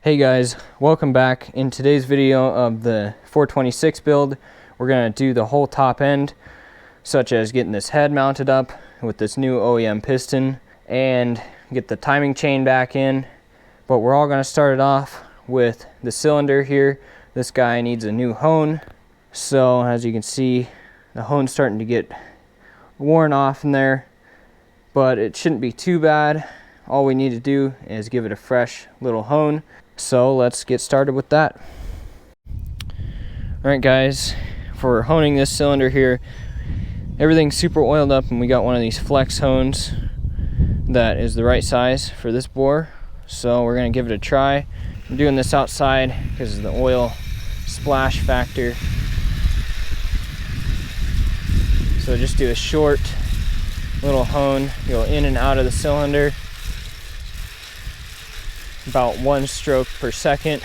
Hey guys, welcome back. In today's video of the 426 build, we're going to do the whole top end, such as getting this head mounted up with this new OEM piston and get the timing chain back in. But we're all going to start it off with the cylinder here. This guy needs a new hone. So as you can see, the hone's starting to get worn off in there, but it shouldn't be too bad. All we need to do is give it a fresh little hone. So let's get started with that. Alright guys, for honing this cylinder here, everything's super oiled up and we got one of these flex hones that is the right size for this bore. So we're going to give it a try. I'm doing this outside because of the oil splash factor. So just do a short little hone, go in and out of the cylinder. About 1 stroke per second,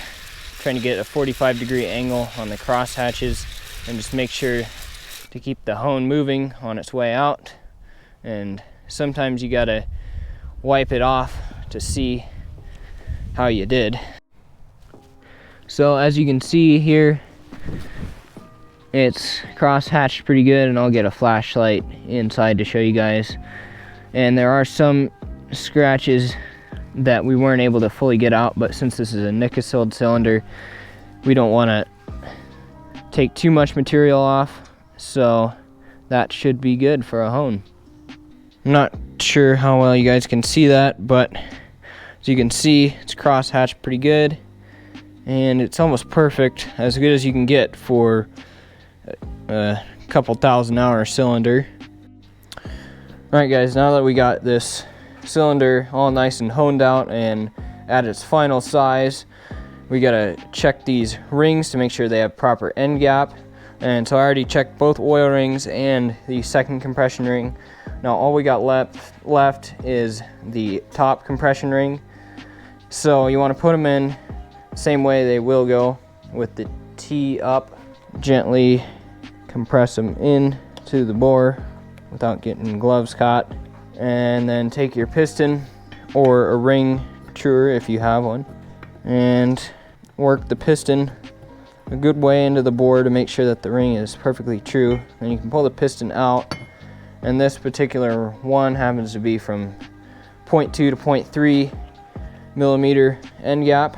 trying to get a 45-degree angle on the cross hatches, and just make sure to keep the hone moving on its way out. And sometimes you gotta wipe it off to see how you did. So as you can see here, it's cross hatched pretty good, and I'll get a flashlight inside to show you guys. And there are some scratches that we weren't able to fully get out, but since this is a nickel-sealed cylinder, we don't want to take too much material off, so that should be good for a hone. I'm not sure how well you guys can see that, but as you can see, it's cross-hatched pretty good, and it's almost perfect, as good as you can get for a couple thousand-hour cylinder. Alright guys, now that we got this cylinder all nice and honed out and at its final size, we gotta check these rings to make sure they have proper end gap. And so I already checked both oil rings and the second compression ring. Now all we got left is the top compression ring. So you want to put them in the same way they will go, with the T up. Gently compress them in to the bore without getting gloves caught. And then take your piston or a ring truer if you have one, and work the piston a good way into the bore to make sure that the ring is perfectly true. Then you can pull the piston out, and this particular one happens to be from 0.2 to 0.3 millimeter end gap.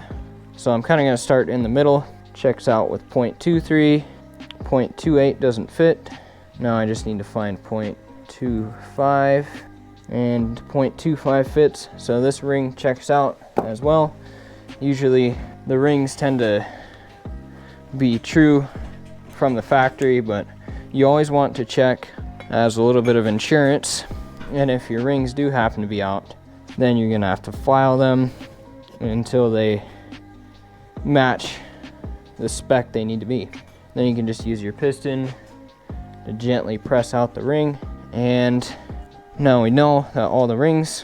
So I'm kind of going to start in the middle. Checks out with 0.23, 0.28 doesn't fit. Now I just need to find 0.25. and 0.25 fits, so this ring checks out as well. Usually the rings tend to be true from the factory, but you always want to check as a little bit of insurance. And if your rings do happen to be out, then you're gonna have to file them until they match the spec they need to be. Then you can just use your piston to gently press out the ring, and now we know that all the rings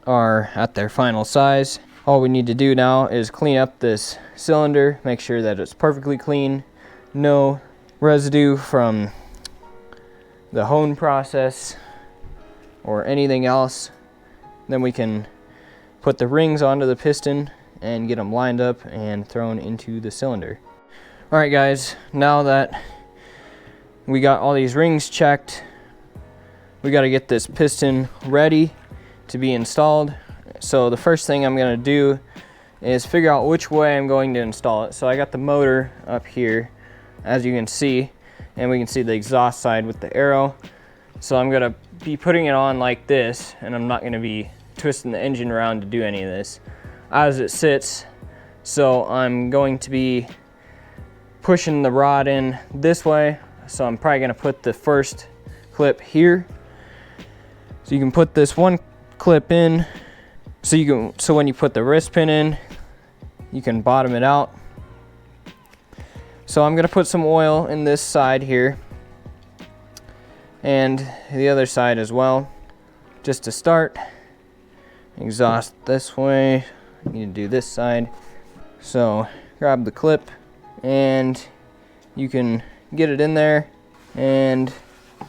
are at their final size. All we need to do now is clean up this cylinder, make sure that it's perfectly clean, no residue from the hone process or anything else. Then we can put the rings onto the piston and get them lined up and thrown into the cylinder. Alright guys, now that we got all these rings checked, we got to get this piston ready to be installed. So the first thing I'm going to do is figure out which way I'm going to install it. So I got the motor up here, as you can see, and we can see the exhaust side with the arrow. So I'm going to be putting it on like this, and I'm not going to be twisting the engine around to do any of this as it sits. So I'm going to be pushing the rod in this way. So I'm probably going to put the first clip here. So you can put this one clip in, so when you put the wrist pin in, you can bottom it out. So I'm gonna put some oil in this side here and the other side as well, just to start. Exhaust this way, you need to do this side. So grab the clip and you can get it in there, and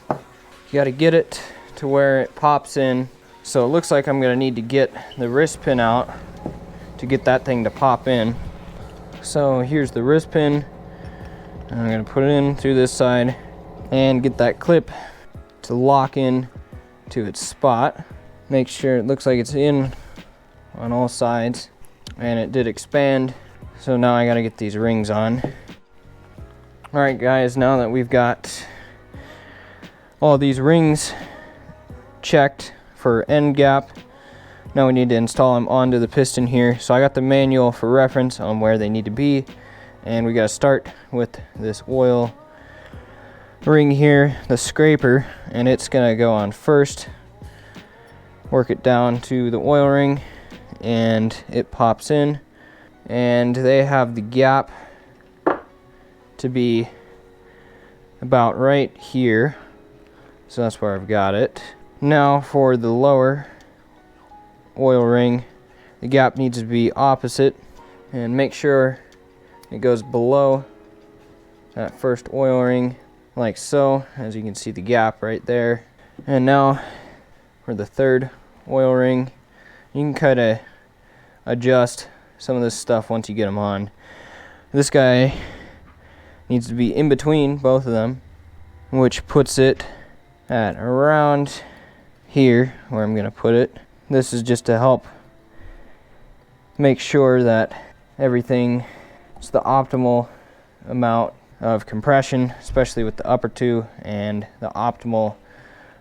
you gotta get it to where it pops in. So it looks like I'm gonna need to get the wrist pin out to get that thing to pop in. So here's the wrist pin. I'm gonna put it in through this side and get that clip to lock in to its spot. Make sure it looks like it's in on all sides, and it did expand. So now I gotta get these rings on. All right guys, now that we've got all these rings checked for end gap, now we need to install them onto the piston here. So I got the manual for reference on where they need to be, and we gotta start with this oil ring here, the scraper, and it's gonna go on first. Work it down to the oil ring and it pops in, and they have the gap to be about right here. So that's where I've got it. Now for the lower oil ring, the gap needs to be opposite, and make sure it goes below that first oil ring like so. As you can see, the gap right there. And now for the third oil ring, you can kind of adjust some of this stuff once you get them on. This guy needs to be in between both of them, which puts it at around here where I'm gonna put it. This is just to help make sure that everything is the optimal amount of compression, especially with the upper two, and the optimal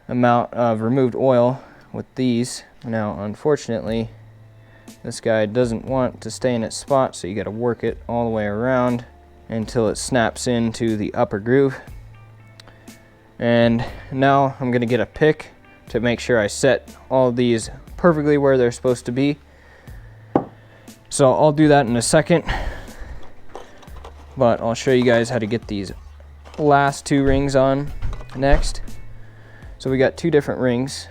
amount of removed oil with these. Now unfortunately this guy doesn't want to stay in its spot, so you got to work it all the way around until it snaps into the upper groove. And now I'm going to get a pick to make sure I set all these perfectly where they're supposed to be. So I'll do that in a second, but I'll show you guys how to get these last two rings on next. So we got two different rings.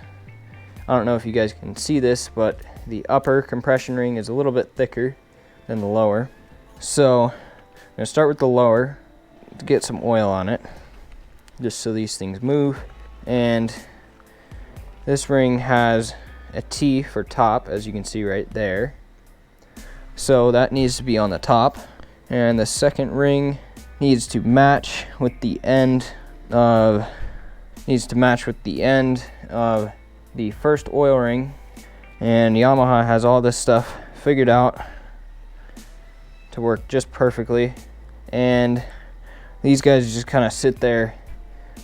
I don't know if you guys can see this, but the upper compression ring is a little bit thicker than the lower. So I'm gonna start with the lower to get some oil on it, just so these things move. And this ring has a T for top, as you can see right there. So that needs to be on the top. And the second ring needs to match with the end of the first oil ring. And Yamaha has all this stuff figured out to work just perfectly. And these guys just kind of sit there.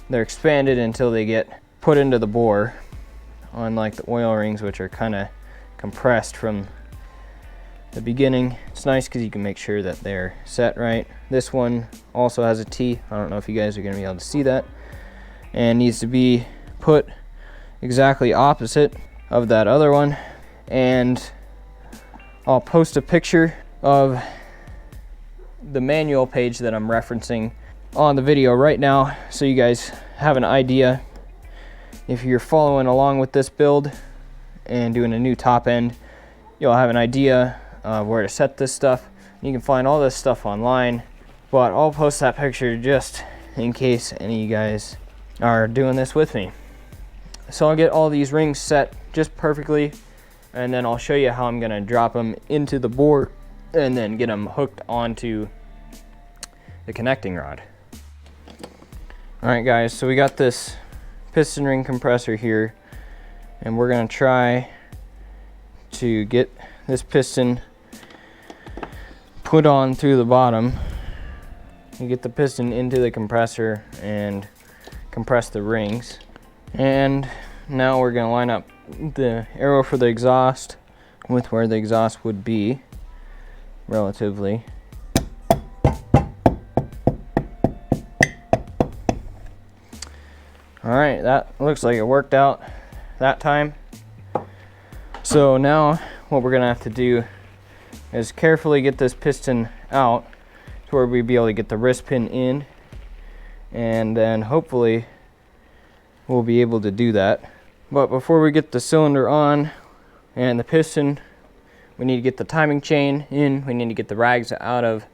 They're expanded until they get put into the bore, unlike the oil rings, which are kind of compressed from the beginning. It's nice because you can make sure that they're set right. This one also has a T. I don't know if you guys are going to be able to see that. And needs to be put exactly opposite of that other one. And I'll post a picture of the manual page that I'm referencing on the video right now, so you guys have an idea. If you're following along with this build and doing a new top end, you'll have an idea of where to set this stuff. You can find all this stuff online, but I'll post that picture just in case any of you guys are doing this with me. So I'll get all these rings set just perfectly, and then I'll show you how I'm gonna drop them into the bore and then get them hooked onto the connecting rod. All right guys, so we got this piston ring compressor here, and we're gonna try to get this piston put on through the bottom and get the piston into the compressor and compress the rings. And now we're gonna line up the arrow for the exhaust with where the exhaust would be relatively. All right, that looks like it worked out that time. So now what we're gonna have to do is carefully get this piston out to where we'd be able to get the wrist pin in, and then hopefully we'll be able to do that. But before we get the cylinder on and the piston, we need to get the timing chain in. We need to get the rags out of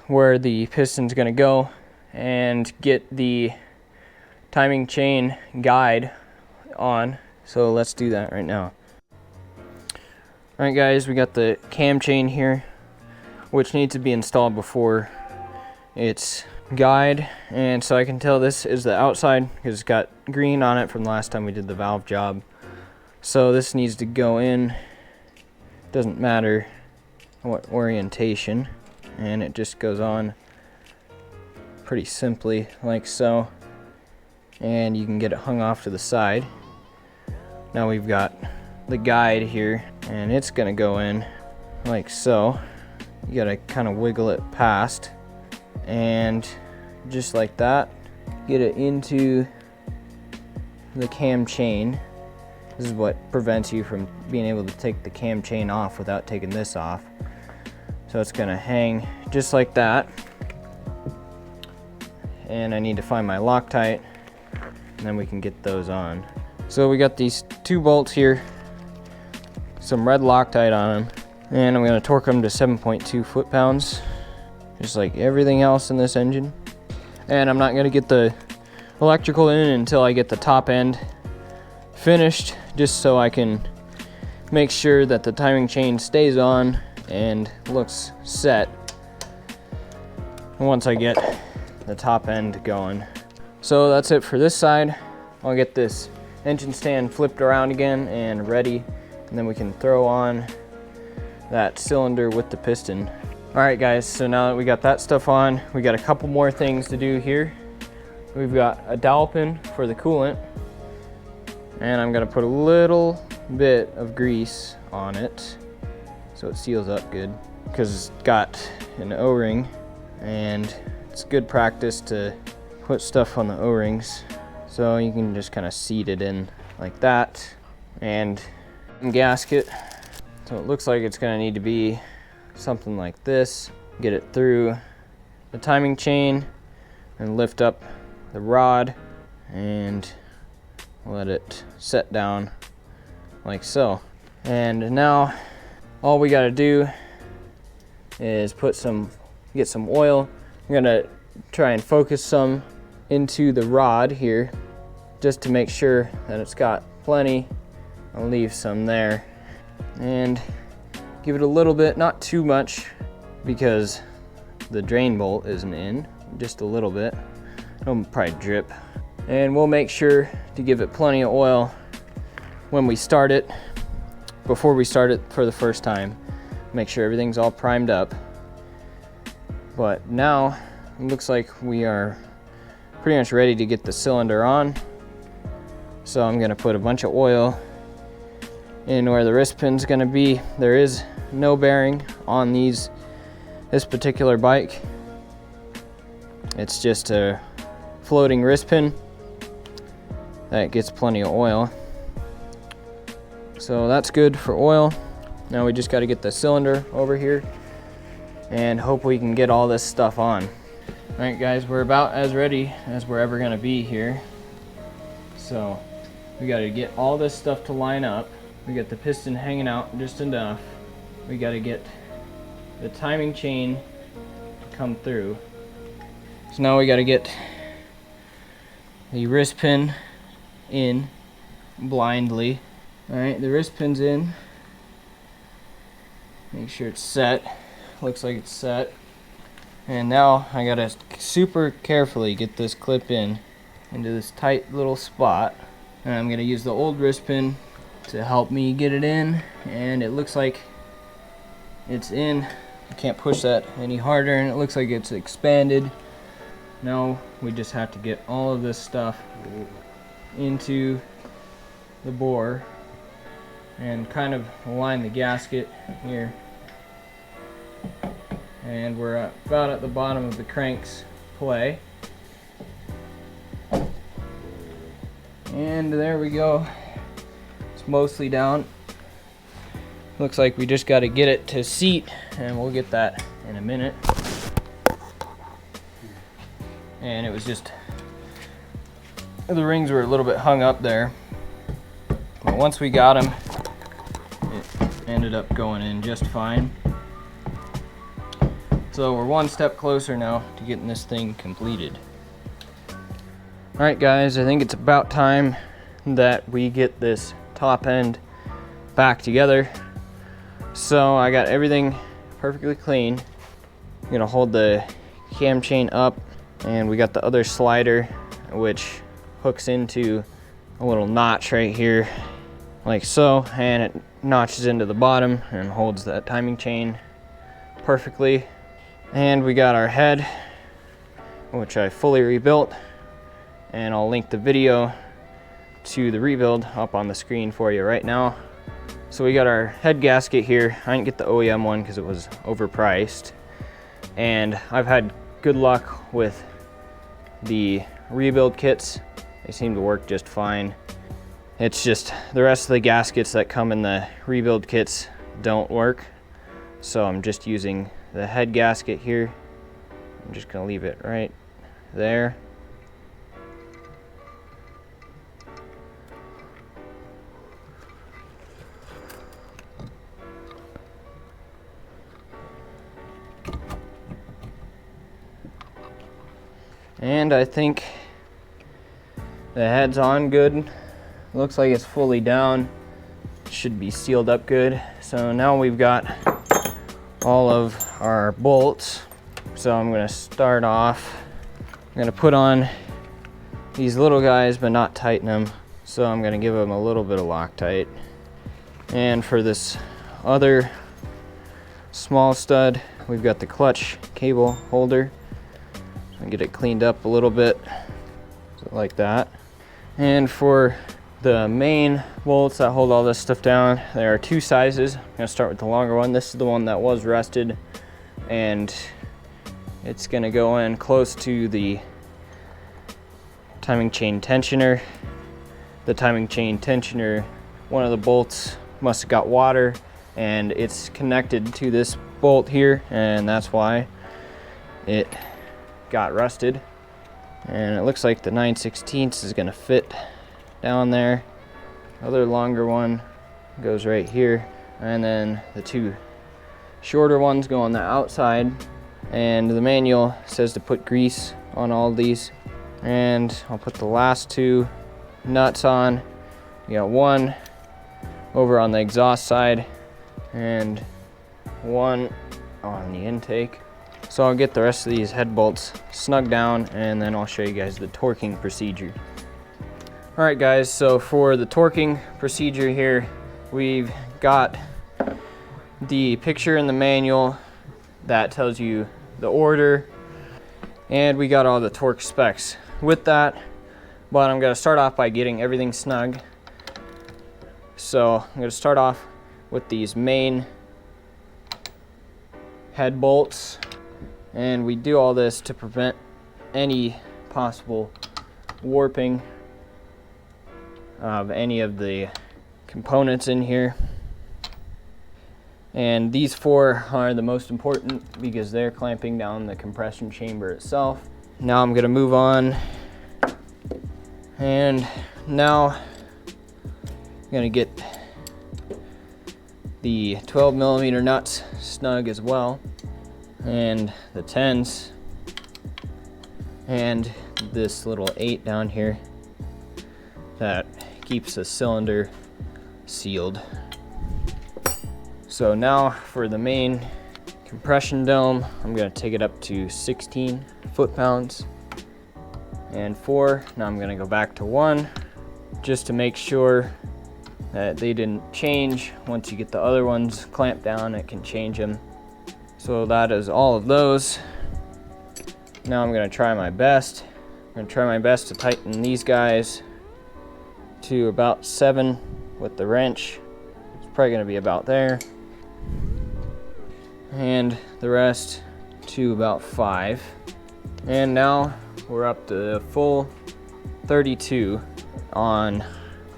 where the piston's gonna go and get the timing chain guide on. So let's do that right now. All right guys, we got the cam chain here, which needs to be installed before it's guide. And so I can tell this is the outside because it's got green on it from last time we did the valve job. So this needs to go in, doesn't matter what orientation, and it just goes on pretty simply like so, and you can get it hung off to the side. Now we've got the guide here, and it's gonna go in like so. You gotta kind of wiggle it past, and just like that, get it into the cam chain. This is what prevents you from being able to take the cam chain off without taking this off. So it's gonna hang just like that. And I need to find my Loctite, and then we can get those on. So we got these 2 bolts here, some red Loctite on them, and I'm gonna torque them to 7.2 foot-pounds, just like everything else in this engine. And I'm not gonna get the electrical in until I get the top end finished, just so I can make sure that the timing chain stays on and looks set once I get the top end going. So that's it for this side. I'll get this engine stand flipped around again and ready, and then we can throw on that cylinder with the piston. All right guys, so now that we got that stuff on, we got a couple more things to do here. We've got a dowel pin for the coolant, and I'm gonna put a little bit of grease on it so it seals up good, because it's got an O-ring, and it's good practice to put stuff on the O-rings. So you can just kind of seat it in like that, and gasket. So it looks like it's gonna need to be something like this. Get it through the timing chain and lift up the rod and let it set down like so. And now all we gotta do is get some oil. I'm gonna try and focus some into the rod here just to make sure that it's got plenty. I'll leave some there and give it a little bit, not too much because the drain bolt isn't in, just a little bit. It'll probably drip. And we'll make sure to give it plenty of oil when we start it, before we start it for the first time. Make sure everything's all primed up. But now it looks like we are pretty much ready to get the cylinder on. So I'm gonna put a bunch of oil in where the wrist pin's gonna be. There is no bearing on this particular bike. It's just a floating wrist pin that gets plenty of oil. So that's good for oil. Now we just gotta get the cylinder over here and hope we can get all this stuff on. All right guys, we're about as ready as we're ever gonna be here. So we gotta get all this stuff to line up. We got the piston hanging out just enough. We gotta get the timing chain to come through. So now we gotta get the wrist pin in blindly. All right, the wrist pin's in. Make sure it's set. Looks like it's set. And now I gotta super carefully get this clip into this tight little spot. And I'm gonna use the old wrist pin to help me get it in, and it looks like it's in. I can't push that any harder, and it looks like it's expanded. Now we just have to get all of this stuff into the bore and kind of align the gasket here. And we're about at the bottom of the crank's play. And there we go. It's mostly down. Looks like we just got to get it to seat, and we'll get that in a minute. And it was just, the rings were a little bit hung up there. But once we got them, it ended up going in just fine. So we're one step closer now to getting this thing completed. All right guys, I think it's about time that we get this top end back together. So I got everything perfectly clean. I'm gonna hold the cam chain up, and we got the other slider which hooks into a little notch right here like so, and it notches into the bottom and holds that timing chain perfectly. And we got our head, which I fully rebuilt, and I'll link the video to the rebuild up on the screen for you right now. So we got our head gasket here. I didn't get the OEM one because it was overpriced, and I've had good luck with the rebuild kits. They seem to work just fine. It's just the rest of the gaskets that come in the rebuild kits don't work. So I'm just using the head gasket here. I'm just gonna leave it right there. And I think the head's on good. Looks like it's fully down. Should be sealed up good. So now we've got all of our bolts. So I'm gonna start off. I'm gonna put on these little guys but not tighten them. So I'm gonna give them a little bit of Loctite. And for this other small stud, we've got the clutch cable holder. And get it cleaned up a little bit, so like that. And for the main bolts that hold all this stuff down, there are two sizes. I'm gonna start with the longer one. This is the one that was rusted, and it's gonna go in close to the timing chain tensioner. The timing chain tensioner, one of the bolts must have got water, and it's connected to this bolt here, and that's why it got rusted. And it looks like the 9/16 is gonna fit down there. Other longer one goes right here, and then the two shorter ones go on the outside. And the manual says to put grease on all of these. And I'll put the last two nuts on. You got one over on the exhaust side and one on the intake. So I'll get the rest of these head bolts snug down, and then I'll show you guys the torquing procedure. All right guys, so for the torquing procedure here, we've got the picture in the manual that tells you the order, and we got all the torque specs with that. But I'm gonna start off by getting everything snug. So I'm gonna start off with these main head bolts. And we do all this to prevent any possible warping of any of the components in here. And these four are the most important because they're clamping down the compression chamber itself. Now I'm gonna move on. And now I'm gonna get the 12mm nuts snug as well, and the 10s, and this little 8 down here that keeps the cylinder sealed. So now for the main compression dome, I'm gonna take it up to 16 foot-pounds and 4. Now I'm gonna go back to 1 just to make sure that they didn't change. Once you get the other ones clamped down, it can change them. So that is all of those. Now I'm gonna try my best. I'm gonna try my best to tighten these guys to about 7 with the wrench. It's probably gonna be about there. And the rest to about 5. And now we're up to full 32 on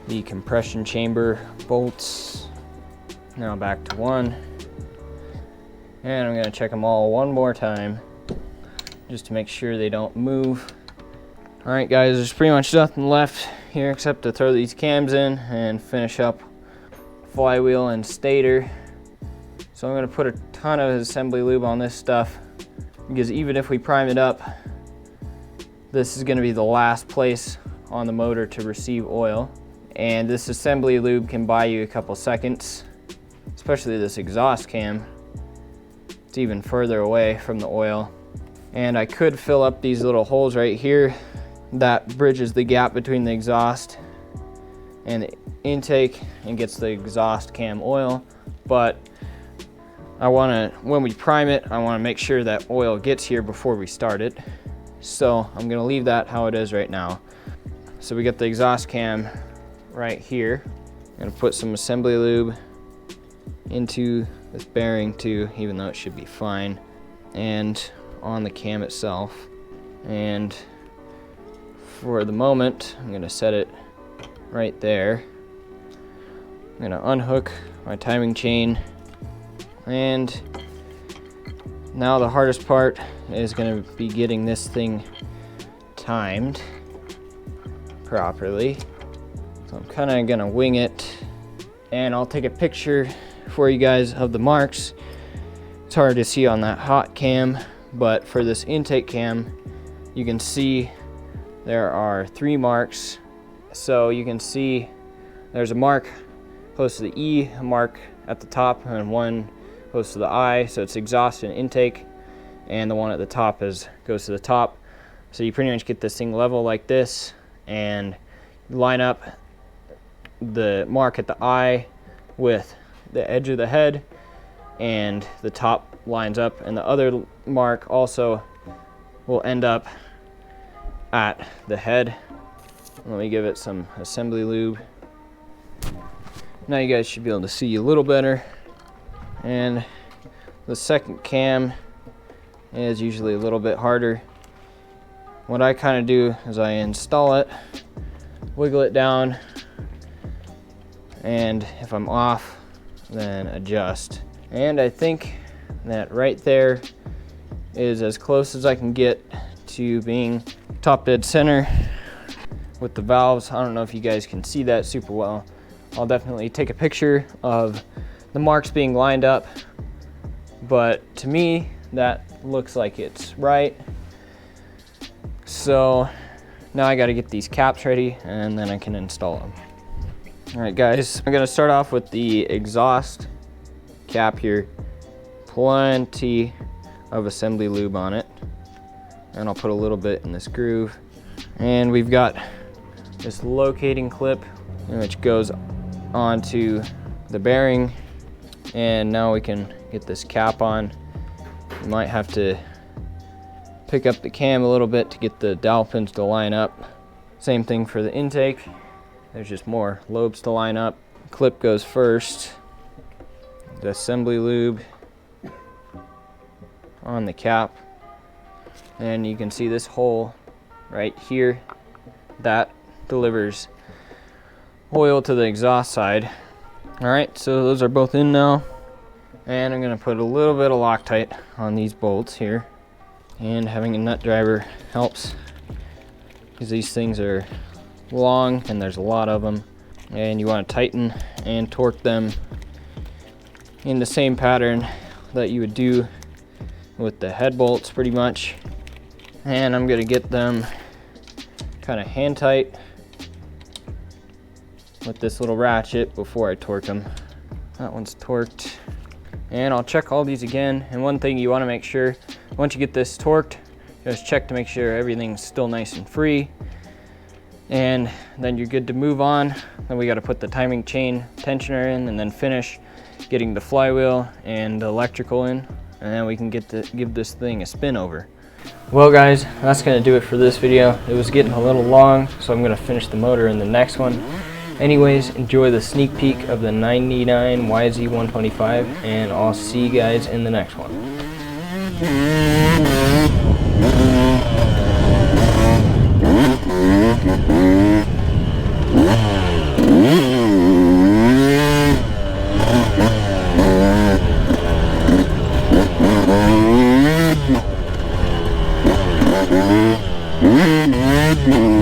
the compression chamber bolts. Now back to 1. And I'm gonna check them all one more time just to make sure they don't move. All right guys, there's pretty much nothing left here except to throw these cams in and finish up flywheel and stator. So I'm gonna put a ton of assembly lube on this stuff because even if we prime it up, this is gonna be the last place on the motor to receive oil. And this assembly lube can buy you a couple seconds. especially this exhaust cam. It's even further away from the oil. And I could fill up these little holes right here that bridges the gap between the exhaust and the intake and gets the exhaust cam oil. But when we prime it, I want to make sure that oil gets here before we start it. So I'm going to leave that how it is right now. So we got the exhaust cam right here. I'm going to put some assembly lube into this bearing too, even though it should be fine, and on the cam itself. And for the moment, I'm going to set it right there. I'm going to unhook my timing chain, and now the hardest part is going to be getting this thing timed properly. So I'm kind of going to wing it, and I'll take a picture for you guys of the marks. It's hard to see on that hot cam, but for this intake cam, you can see there are 3 marks. So you can see there's a mark close to the E, a mark at the top, and one close to the I. So it's exhaust and intake, and the one at the top goes to the top. So you pretty much get this thing level like this, and line up the mark at the I with the edge of the head, and the top lines up, and the other mark also will end up at the head. Let me give it some assembly lube. Now you guys should be able to see a little better. And the second cam is usually a little bit harder. What I kind of do is I install it, wiggle it down, and if I'm off, then adjust. And I think that right there is as close as I can get to being top dead center with the valves. I don't know if you guys can see that super well. I'll definitely take a picture of the marks being lined up, but to me that looks like it's right. So now I got to get these caps ready, and then I can install them. All right guys, I'm gonna start off with the exhaust cap here. Plenty of assembly lube on it, and I'll put a little bit in this groove. And we've got this locating clip which goes onto the bearing, and now we can get this cap on. You might have to pick up the cam a little bit to get the dowel pins to line up. Same thing for the intake. There's just more lobes to line up. Clip goes first. The assembly lube on the cap, and you can see this hole right here that delivers oil to the exhaust side. All right, so those are both in now, and I'm gonna put a little bit of Loctite on these bolts here, and having a nut driver helps because these things are long and there's a lot of them, and you want to tighten and torque them in the same pattern that you would do with the head bolts pretty much. And I'm gonna get them kind of hand tight with this little ratchet before I torque them. That one's torqued, and I'll check all these again. And one thing you want to make sure, once you get this torqued, just check to make sure everything's still nice and free, and then you're good to move on. Then we got to put the timing chain tensioner in, and then finish getting the flywheel and the electrical in, and then we can give this thing a spin over. Well guys, that's gonna do it for this video. It was getting a little long, so I'm gonna finish the motor in the next one. Anyways, enjoy the sneak peek of the 99 YZ426F, and I'll see you guys in the next one. Mm-hmm.